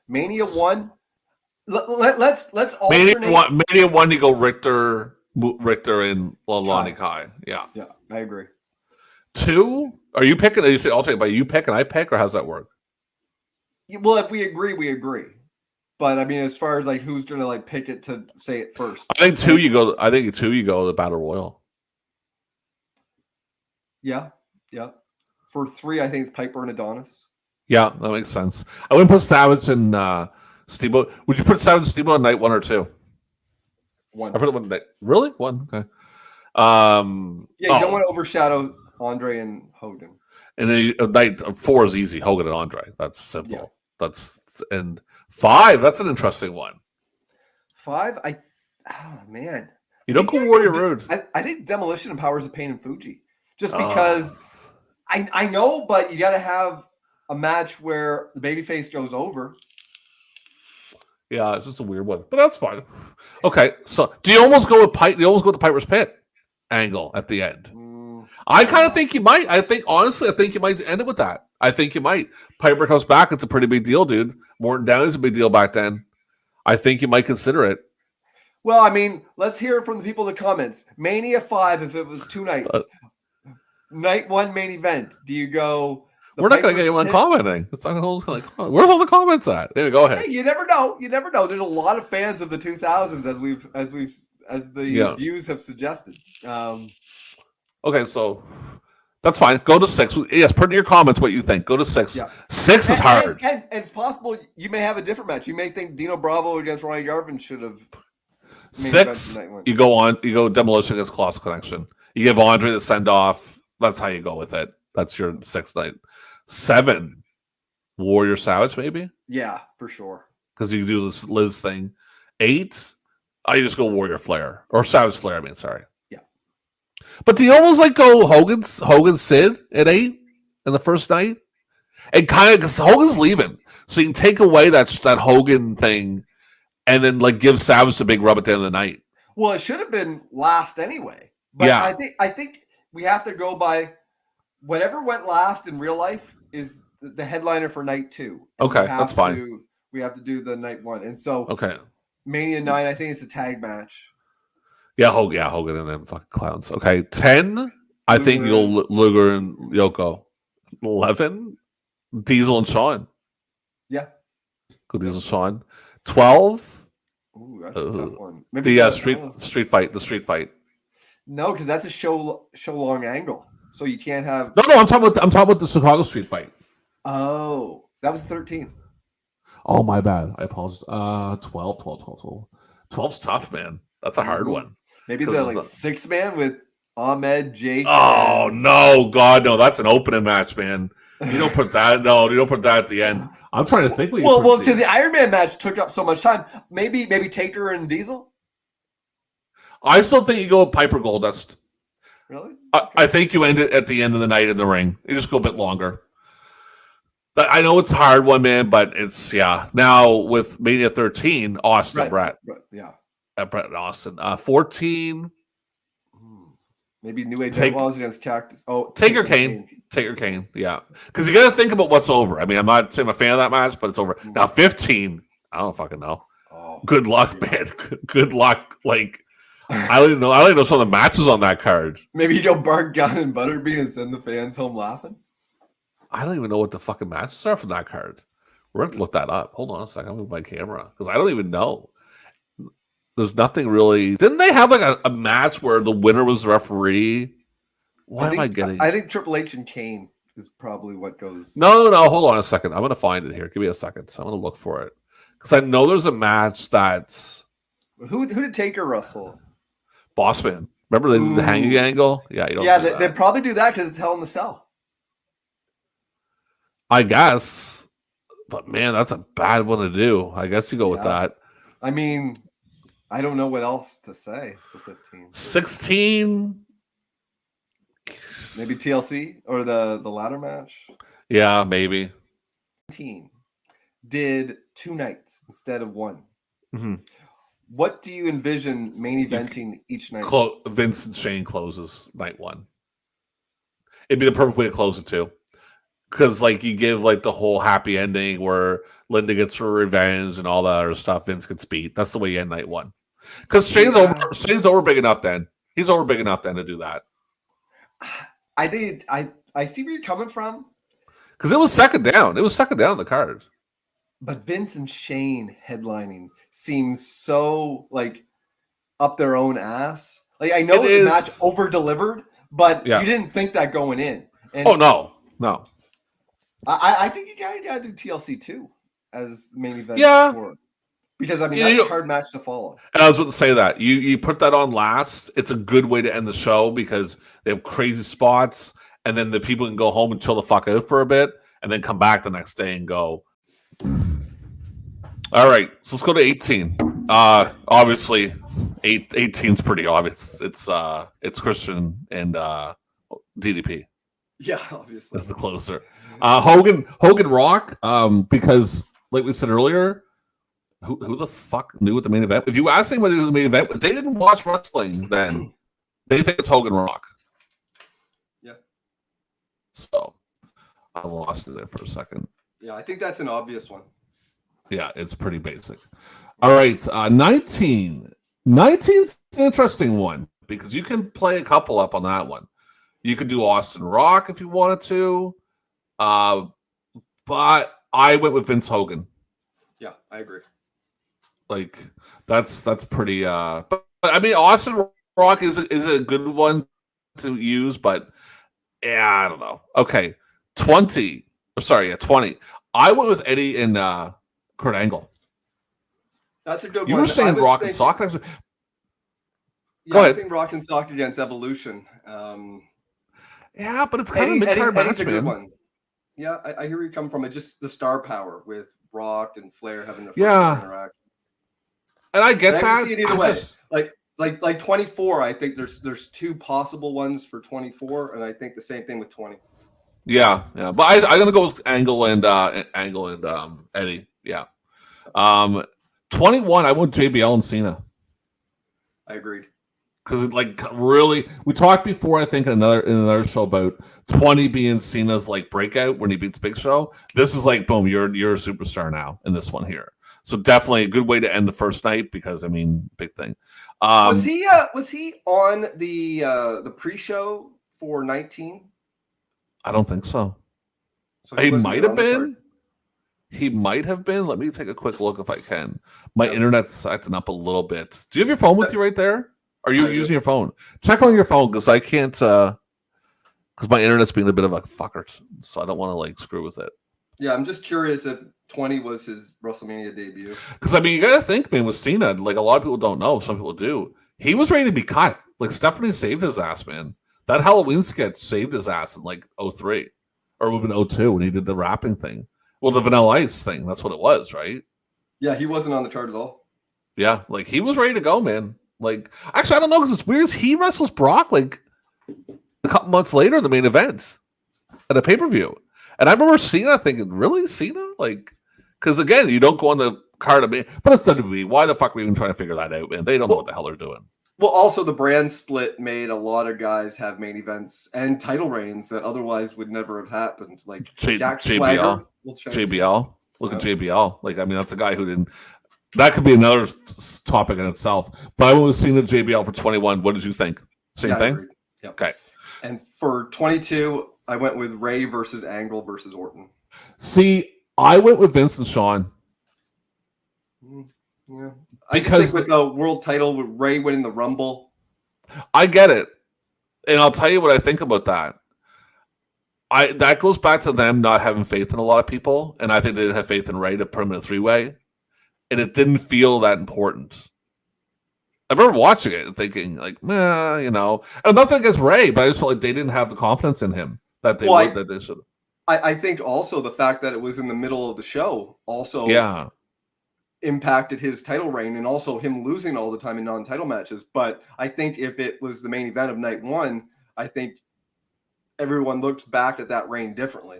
Mania 1. Let's alternate. Mania 1, you go Richter and Lonnie Kai. Yeah. Yeah, I agree. 2, are you picking? You say alternate, but you pick and I pick, or how's that work? Well, if we agree, we agree. But I mean, as far as like who's gonna like pick it to say it first, I think 2 you go. I think 2 you go the Battle Royal. Yeah. For 3, I think it's Piper and Adonis. Yeah, that makes sense. I wouldn't put Savage and Steamboat. Would you put Savage and Steamboat on night 1 or 2? 1. I put it on night. Really? 1? Okay. Yeah, you don't want to overshadow Andre and Hogan. And then night 4 is easy. Hogan and Andre. That's simple. Yeah. And 5. That's an interesting one. 5. Man. You don't go Warrior Road. I think Demolition and Powers of Pain and Fuji. Just because I know, but you got to have a match where the babyface goes over. Yeah, it's just a weird one, but that's fine. Okay, so do you almost go with Pipe? Do you almost go with the Piper's Pit angle at the end? I kind of think you might. I think you might end it with that. I think you might. Piper comes back. It's a pretty big deal, dude. Morton Downey's a big deal back then. I think you might consider it. Well, I mean, let's hear it from the people in the comments. Mania 5, if it was 2 nights. Night 1 main event. Do you go? We're not going to get anyone commenting. It's not like, where's all the comments at? There, go ahead. Hey, you never know. There's a lot of fans of the 2000s, as the views have suggested. Okay, so that's fine. Go to 6. Yes, put in your comments what you think. Go to 6. Yeah. 6 is hard. And it's possible you may have a different match. You may think Dino Bravo against Ronnie Garvin should have. 6, you go Demolition against Colossal Connection. You give Andre the send off. That's how you go with it. That's your 6th night. 7, Warrior Savage, maybe? Yeah, for sure. Because you do this Liz thing. 8, you just go Warrior Flair. Or Savage Flair, I mean, sorry. Yeah. But do you almost like go Hogan Sid at 8 in the first night? And kind of, because Hogan's leaving. So you can take away that Hogan thing and then like give Savage a big rub at the end of the night. Well, it should have been last anyway. But yeah. I think we have to go by whatever went last in real life is the headliner for night 2. Okay, that's fine. We have to do the night 1. And so Mania 9, I think it's a tag match. Yeah, Hogan and them fucking clowns. Okay, 10, I think you'll Luger and Yoko. 11, Diesel and Shawn. Yeah. Go Diesel and Shawn. 12. Ooh, that's a tough one. Maybe the street fight. The street fight. No, because that's a show long angle. So you can't have. No. I'm talking about the Chicago street fight. Oh, that was 13. Oh, my bad. I apologize. 12. 12's tough, man. That's a hard one. Maybe the 6-man with Ahmed, Jake. Oh no, God, no! That's an opening match, man. You don't put that. No, you don't put that at the end. I'm trying to think. Well, because the Iron Man match took up so much time. Maybe Taker and Diesel. I still think you go with Piper Goldust. Really? I think you end it at the end of the night in the ring. You just go a bit longer. I know it's a hard one, man, but it's Now with Mania 13, Austin Brett. Yeah. Brett and Austin. 14. Maybe New Age Outlaws against Cactus. Oh, Taker Kane. Yeah. Because you got to think about what's over. I mean, I'm not saying I'm a fan of that match, but it's over. Now 15. I don't fucking know. Oh, good luck, man. Good luck. Like, I don't even know some of the matches on that card. Maybe you go Bart Gunn and Butterbean and send the fans home laughing. I don't even know what the fucking matches are from that card. We're going to look that up. Hold on a second. I'm with my camera because I don't even know. There's nothing really. Didn't they have like a match where the winner was the referee? What am I getting? I think Triple H and Kane is probably what goes. No. Hold on a second. I'm going to find it here. Give me a second. So I'm going to look for it because I know there's a match that's. Who did Taker wrestle? Bossman. Remember the hanging angle? Yeah. They probably do that because it's Hell in the Cell. I guess, but man, that's a bad one to do. I guess you go with that. I mean, I don't know what else to say for 15. 16. Maybe TLC or the ladder match. Yeah, maybe. 15 did 2 nights instead of 1. Mm-hmm. What do you envision main eventing each night? Vince and Shane closes night 1. It'd be the perfect way to close it too. because like you give like the whole happy ending where Linda gets her revenge and all that other stuff. Vince gets beat. That's the way you end night one. Because Shane's over big enough then. He's over big enough then to do that. I think I see where you're coming from. Because it was second down. It was second down the card. But Vince and Shane headlining seems so like up their own ass. Like I know the match over delivered, but you didn't think that going in. And no. I think you gotta do TLC too as the main event. Yeah. Because I mean that's a hard match to follow. And I was about to say that. You put that on last, it's a good way to end the show because they have crazy spots, and then the people can go home and chill the fuck out for a bit, and then come back the next day and go. All right, so let's go to 18. Obviously, 18 is pretty obvious. It's Christian and DDP. Yeah, obviously. That's the closer. Hogan Rock, because like we said earlier, who the fuck knew what the main event? If you ask anybody who the main event, if they didn't watch wrestling, then they think it's Hogan Rock. Yeah. So I lost it there for a second. Yeah, I think that's an obvious one. Yeah, it's pretty basic. All right, 19. 19's an interesting one because you can play a couple up on that one. You could do Austin Rock if you wanted to, but I went with Vince Hogan. Yeah, I agree. Like that's pretty. But I mean, Austin Rock is a good one to use, but yeah, I don't know. Okay, 20. I went with Eddie and Kurt Angle. That's a good one. You were saying Rock and Sock. Yeah, I was saying Rock and Sock against Evolution. Yeah, but it's kind of a mid-card match, man. One. Yeah, I hear where you come from. It's just the star power with Rock and Flair having their first interactions. And I get that. I see it either way. Like 24, I think there's two possible ones for 24, and I think the same thing with 20. Yeah. But I'm gonna go with Angle and Eddie. Yeah. 21, I went JBL and Cena. I agreed. Because like really, we talked before. I think in another show about 20 being Cena's like breakout when he beats Big Show. This is like boom, you're a superstar now in this one here. So definitely a good way to end the first night because I mean, big thing. Was he on the pre-show for 19? I don't think so. He might have been. He might have been. Let me take a quick look if I can. My internet's acting up a little bit. Do you have your phone with you right there? Are you using your phone? Check on your phone because I can't. Because my internet's being a bit of a fucker, so I don't want to like screw with it. Yeah, I'm just curious if 20 was his WrestleMania debut. Because I mean, you gotta think, man, with Cena, like a lot of people don't know, some people do. He was ready to be cut. Like Stephanie saved his ass, man. That Halloween sketch saved his ass in like 03 or it would have been 02 when he did the rapping thing. Well, the Vanilla Ice thing, that's what it was, right? Yeah, he wasn't on the card at all. Yeah, like he was ready to go, man. Like, actually, I don't know because it's weird. He wrestles Brock like a couple months later in the main event at a pay-per-view. And I remember Cena thinking, really, Cena? Like, because again, you don't go on the card of me, but it's WWE. Why the fuck are we even trying to figure that out, man? They don't know what the hell they're doing. Well, also the brand split made a lot of guys have main events and title reigns that otherwise would never have happened. Like Jack Swagger. JBL. Look at JBL. Like, I mean, that's a guy who didn't. That could be another topic in itself. But I was seeing the JBL for 21. What did you think? Same thing? Yep. Okay. And for 22, I went with Ray versus Angle versus Orton. See, I went with Vince and Shawn. Yeah. Because I just think with the world title, with Ray winning the Rumble. I get it. And I'll tell you what I think about that. That goes back to them not having faith in a lot of people. And I think they didn't have faith in Ray to put him in a three-way. And it didn't feel that important. I remember watching it and thinking, like, you know. And nothing against Ray, but I just felt like they didn't have the confidence in him that they should. I think also the fact that it was in the middle of the show also impacted his title reign and also him losing all the time in non-title matches. But I think if it was the main event of night one, I think everyone looks back at that reign differently.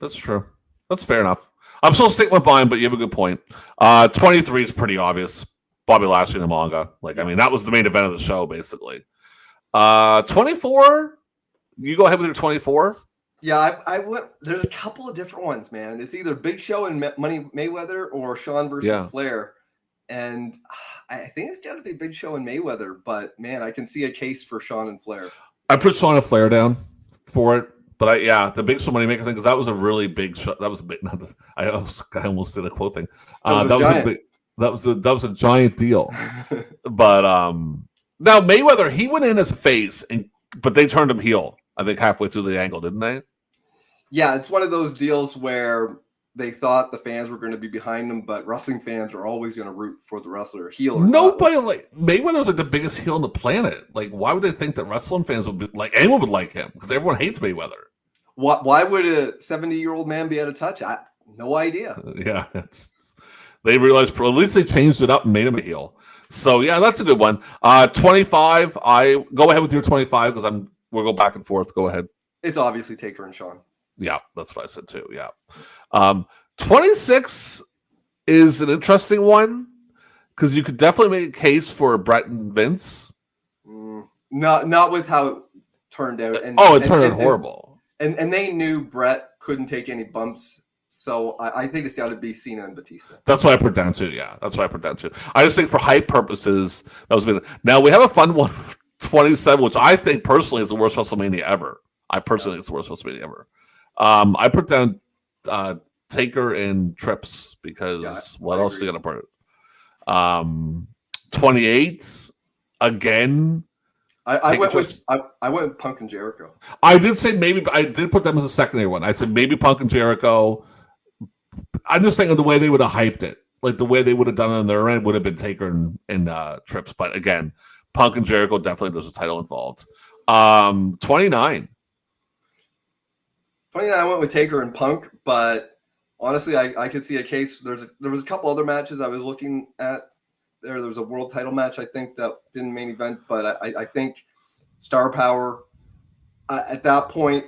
That's true. That's fair enough. I'm still sticking with mine, but you have a good point. 23 is pretty obvious. Bobby Lashley and Umaga. Like, I mean, that was the main event of the show, basically. 24, you go ahead with your 24. Yeah, I went. There's a couple of different ones, man. It's either Big Show and Money Mayweather or Sean versus Flair, and I think it's got to be Big Show and Mayweather. But man, I can see a case for Sean and Flair. I put Sean and Flair down for it, but the Big Show Money Maker thing, because that was a really big show. That was a big. I almost did a quote thing. That was a giant deal. But now Mayweather, he went in as a face, but they turned him heel. I think halfway through the angle, didn't they? Yeah, it's one of those deals where they thought the fans were going to be behind them, but wrestling fans are always going to root for the wrestler, heel or Nobody Mayweather's like the biggest heel on the planet. Like, why would they think that wrestling fans would be like anyone would like him? Because everyone hates Mayweather. Why would a 70-year-old man be out of touch? No idea. Yeah, they realized at least they changed it up and made him a heel. So yeah, that's a good one. 25. I go ahead with your 25 because we'll go back and forth. Go ahead. It's obviously Taker and Sean. Yeah, that's what I said too. Yeah. 26 is an interesting one because you could definitely make a case for Brett and Vince. Not with how it turned out. It turned out horrible. And they knew Brett couldn't take any bumps. So I think it's got to be Cena and Batista. That's what I put down to. Yeah, that's what I put down to. I just think for hype purposes, that was good. Now we have a fun one, 27, which I think personally is the worst WrestleMania ever. I personally think it's the worst WrestleMania ever. I put down Taker and Trips because what else are you going to put? 28 again. I went with Punk and Jericho. I did say maybe. I did put them as a secondary one. I said maybe Punk and Jericho. I'm just thinking the way they would have hyped it, like the way they would have done it on their end would have been Taker and Trips. But again, Punk and Jericho definitely there's a title involved. 29. 29, I went with Taker and Punk, but honestly, I could see a case. There was a couple other matches I was looking at. There was a world title match, I think, that didn't main event, but I think Star Power, at that point,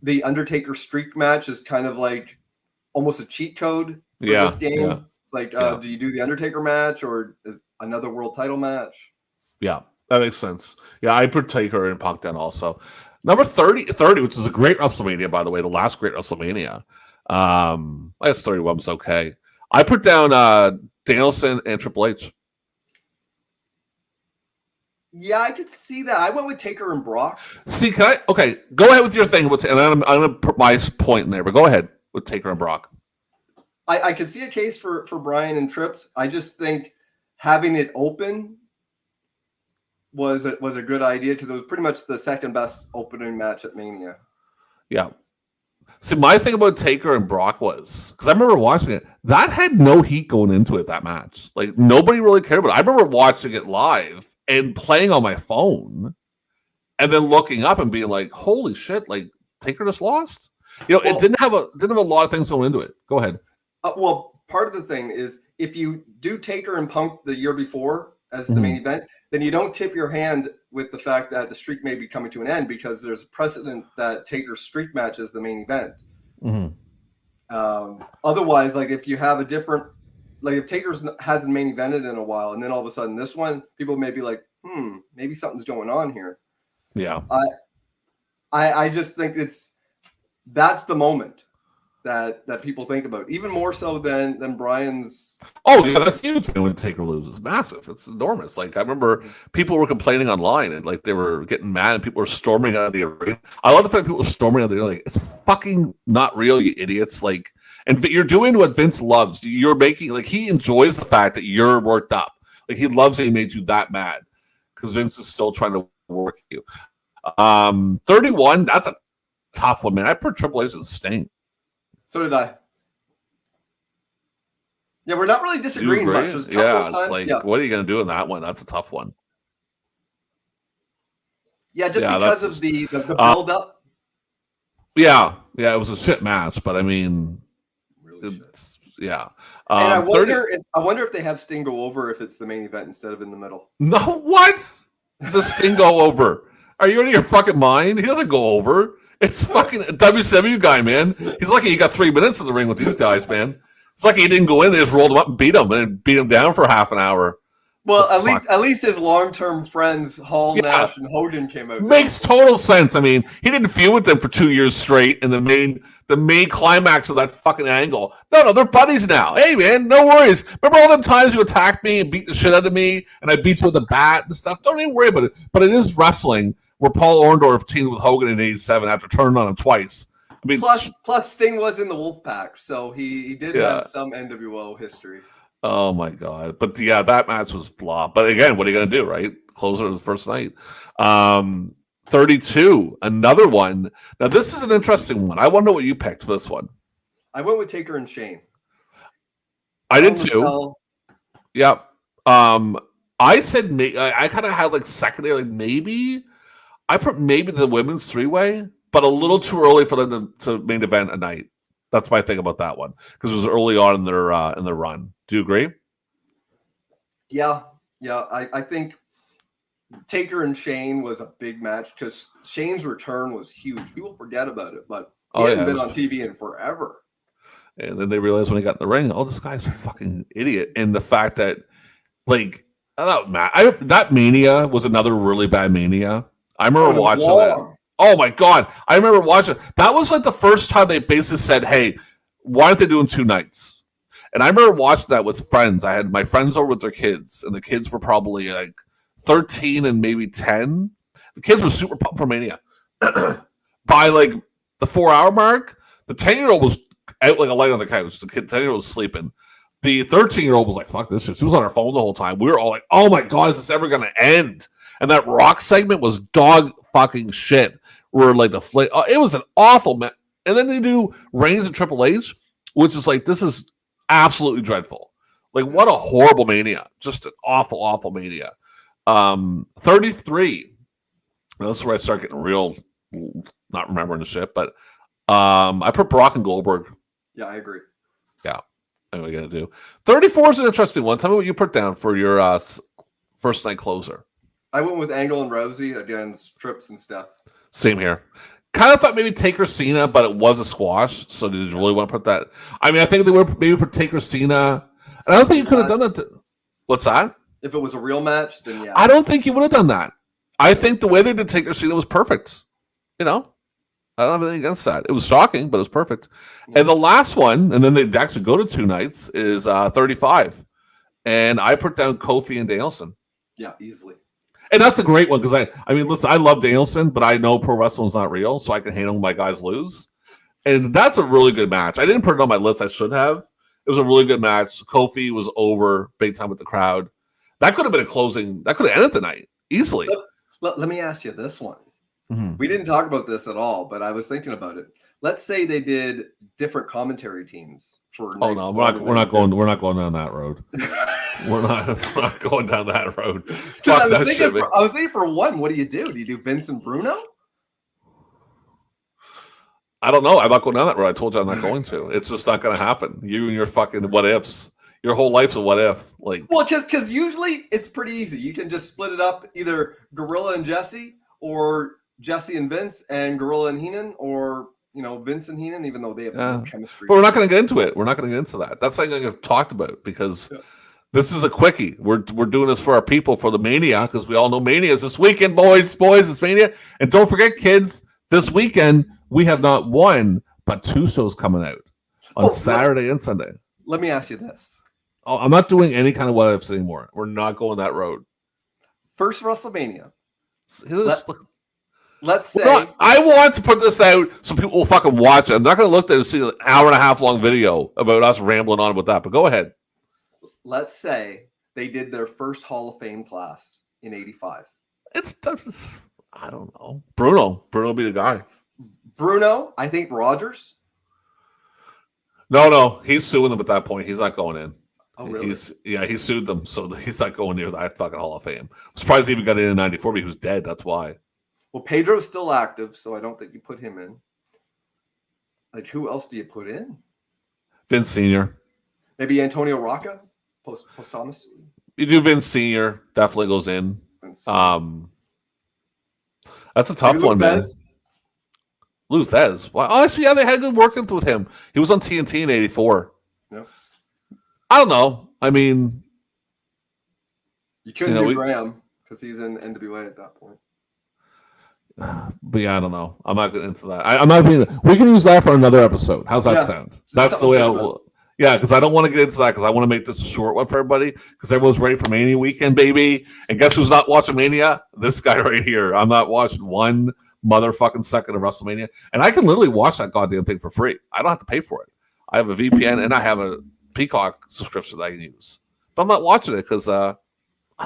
the Undertaker streak match is kind of like almost a cheat code for this game. Yeah. It's like, do you do the Undertaker match or is another world title match? Yeah, that makes sense. Yeah, I put Taker and Punk down also. Number 30, which is a great WrestleMania, by the way, the last great WrestleMania. I guess 31 was okay. I put down Danielson and Triple H. Yeah, I could see that. I went with Taker and Brock. See, okay, go ahead with your thing. And I'm going to put my point in there, but go ahead with Taker and Brock. I could see a case for Bryan and Trips. I just think having it open was a good idea because it was pretty much the second best opening match at Mania. Yeah. See, my thing about Taker and Brock was, because I remember watching it, that had no heat going into it, that match. Like, nobody really cared about it. I remember watching it live and playing on my phone and then looking up and being like, holy shit, like, Taker just lost? You know, it didn't have a lot of things going into it. Go ahead. Well, part of the thing is if you do Taker and Punk the year before as the main event, then you don't tip your hand with the fact that the streak may be coming to an end because there's a precedent that Taker's streak match is the main event. Otherwise, like if you have a different, like if Taker's hasn't main evented in a while and then all of a sudden this one, people may be like, maybe something's going on here. Yeah. I just think that's the moment that people think about, even more so than Bryan's. Oh yeah, that's huge when Taker loses. Massive. It's enormous. Like I remember people were complaining online and like they were getting mad and people were storming out of the arena. I love the fact people were storming out of the arena. Like it's fucking not real, you idiots. Like, and you're doing what Vince loves. You're making, like, he enjoys the fact that you're worked up. Like he loves that he made you that mad because Vince is still trying to work you. 31. That's a tough one, man. I put Triple H as Sting. So did I. Yeah, we're not really disagreeing much. There's a couple of times. It's like, what are you going to do in that one? That's a tough one. Yeah, because of the build-up. Yeah, it was a shit match, but I mean, really yeah. And I wonder if they have Sting go over if it's the main event instead of in the middle. No, what? The Sting go over? Are you out of your fucking mind? He doesn't go over. It's fucking a WCW guy, man. He's lucky he got 3 minutes in the ring with these guys, man. It's like he didn't go in, they just rolled him up and beat him down for half an hour. Well, at least his long-term friends Hall, Nash, and Hogan came out. Makes total sense. I mean, he didn't feud with them for 2 years straight in the main climax of that fucking angle. No, they're buddies now. Hey, man, no worries. Remember all them times you attacked me and beat the shit out of me, and I beat you with a bat and stuff? Don't even worry about it. But it is wrestling where Paul Orndorff teamed with Hogan in '87 after turning on him twice. I mean, plus Sting was in the Wolfpack, so he did have some NWO history. Oh my God. But yeah, that match was blah. But again, what are you going to do, right? Closer to the first night. 32, another one. Now, this is an interesting one. I wonder what you picked for this one. I went with Taker and Shane. I did too. Yep. I said, I kind of had like secondary, like maybe. I put maybe the women's three-way, but a little too early for them to main event a night. That's my thing about that one because it was early on in their run. Do you agree? Yeah. I think Taker and Shane was a big match because Shane's return was huge. People forget about it, but he hadn't been on TV in forever. And then they realized when he got in the ring, oh, this guy's a fucking idiot. And the fact that, like, that Mania was another really bad Mania. I remember watching that. Oh my God. I remember watching. That was like the first time they basically said, hey, why aren't they doing 2 nights? And I remember watching that with friends. I had my friends over with their kids, and the kids were probably like 13 and maybe 10. The kids were super pumped for Mania. By like the 4-hour mark, the 10-year-old was out like a light on the couch. The 10-year-old was sleeping. The 13-year-old was like, fuck this shit. She was on her phone the whole time. We were all like, oh my God, is this ever going to end? And that Rock segment was dog fucking shit. Where like it was an awful match. And then they do Reigns and Triple H, which is like, this is absolutely dreadful. Like, what a horrible Mania. Just an awful, awful Mania. 33. Now, this is where I start getting real, not remembering the shit, but I put Brock and Goldberg. Yeah, I agree. Yeah. What are we going to do? 34 is an interesting one. Tell me what you put down for your first night closer. I went with Angle and Rousey against Trips and Steph. Same here. Kind of thought maybe Taker Cena, but it was a squash. So did you really want to put that? I mean, I think they would maybe put Taker Cena. And I don't think you could have done that. What's that? If it was a real match, then yeah. I don't think you would have done that. I think the way they did Taker Cena was perfect. You know? I don't have anything against that. It was shocking, but it was perfect. Mm-hmm. And the last one, and then they actually go to 2 nights, is 35. And I put down Kofi and Danielson. Yeah, easily. And that's a great one because I mean, listen, I love Danielson, but I know pro wrestling's not real, so I can handle my guys lose. And that's a really good match. I didn't put it on my list. I should have. It was a really good match. Kofi was over big time with the crowd. That could have been a closing. That could have ended the night easily. Let me ask you this one. Mm-hmm. We didn't talk about this at all, but I was thinking about it. Let's say they did different commentary teams for. Oh no, we're not going down that road. we're not going down that road. I was thinking for one. What do you do? Do you do Vince and Bruno? I don't know. I'm not going down that road. I told you I'm not going to. It's just not going to happen. You and your fucking what ifs. Your whole life's a what if. Like, well, because usually it's pretty easy. You can just split it up, either Gorilla and Jesse, or Jesse and Vince, and Gorilla and Heenan, or Vince and Heenan, even though they have no chemistry. But we're not going to get into it. We're not going to get into that. That's something I've talked about because this is a quickie. We're doing this for our people for the Mania because we all know Mania is this weekend, boys. It's Mania. And don't forget, kids, this weekend we have not one but 2 shows coming out on Saturday and Sunday. Let me ask you this. Oh, I'm not doing any kind of what ifs anymore. We're not going that road. First WrestleMania. Let's say I want to put this out so people will fucking watch it. I'm not going to look there and see an hour and a half long video about us rambling on about that. But go ahead. Let's say they did their first Hall of Fame class in '85. I don't know. Bruno will be the guy. Bruno, I think Rogers. No, he's suing them at that point. He's not going in. Oh, really? He sued them, so he's not going near that fucking Hall of Fame. I'm surprised he even got in '94, but he was dead. That's why. Well, Pedro's still active, so I don't think you put him in. Like, who else do you put in? Vince Sr. Maybe Antonio Rocca, post Thomas. You do Vince Sr. Definitely goes in. That's a tough one, man. Lou Thez. Well, actually, yeah, they had good working with him. He was on TNT in '84. Yep. I don't know. I mean, You couldn't do Graham because he's in NWA at that point. But yeah, I don't know. I'm not getting into that. I'm not being. We can use that for another episode. How's that sound? That's the way I will. Yeah, because I don't want to get into that because I want to make this a short one for everybody because everyone's ready for Mania weekend, baby. And guess who's not watching Mania? This guy right here. I'm not watching one motherfucking second of WrestleMania. And I can literally watch that goddamn thing for free. I don't have to pay for it. I have a VPN and I have a Peacock subscription that I can use. But I'm not watching it because I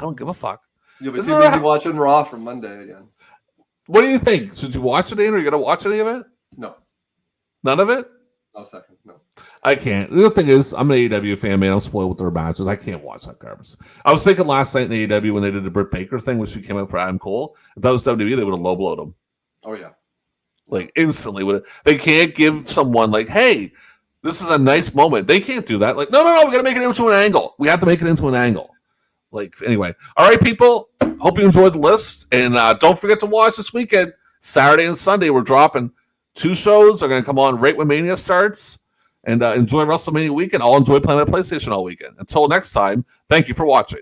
don't give a fuck. You'll be too busy watching Raw from Monday again. What do you think? Should you watch it, Ian? Are you going to watch any of it? No. None of it? No, second. No. I can't. The other thing is, I'm an AEW fan, man. I'm spoiled with their matches. I can't watch that garbage. I was thinking last night in AEW when they did the Britt Baker thing, which she came out for Adam Cole. If that was WWE, they would have low-blowed him. Oh, yeah. Like, instantly. They can't give someone, like, hey, this is a nice moment. They can't do that. Like, no, we got to make it into an angle. We have to make it into an angle. Like, anyway. All right, people. Hope you enjoyed the list. And don't forget to watch this weekend. Saturday and Sunday, we're dropping 2 shows. They're going to come on right when Mania starts. And enjoy WrestleMania weekend. I'll enjoy playing my PlayStation all weekend. Until next time, thank you for watching.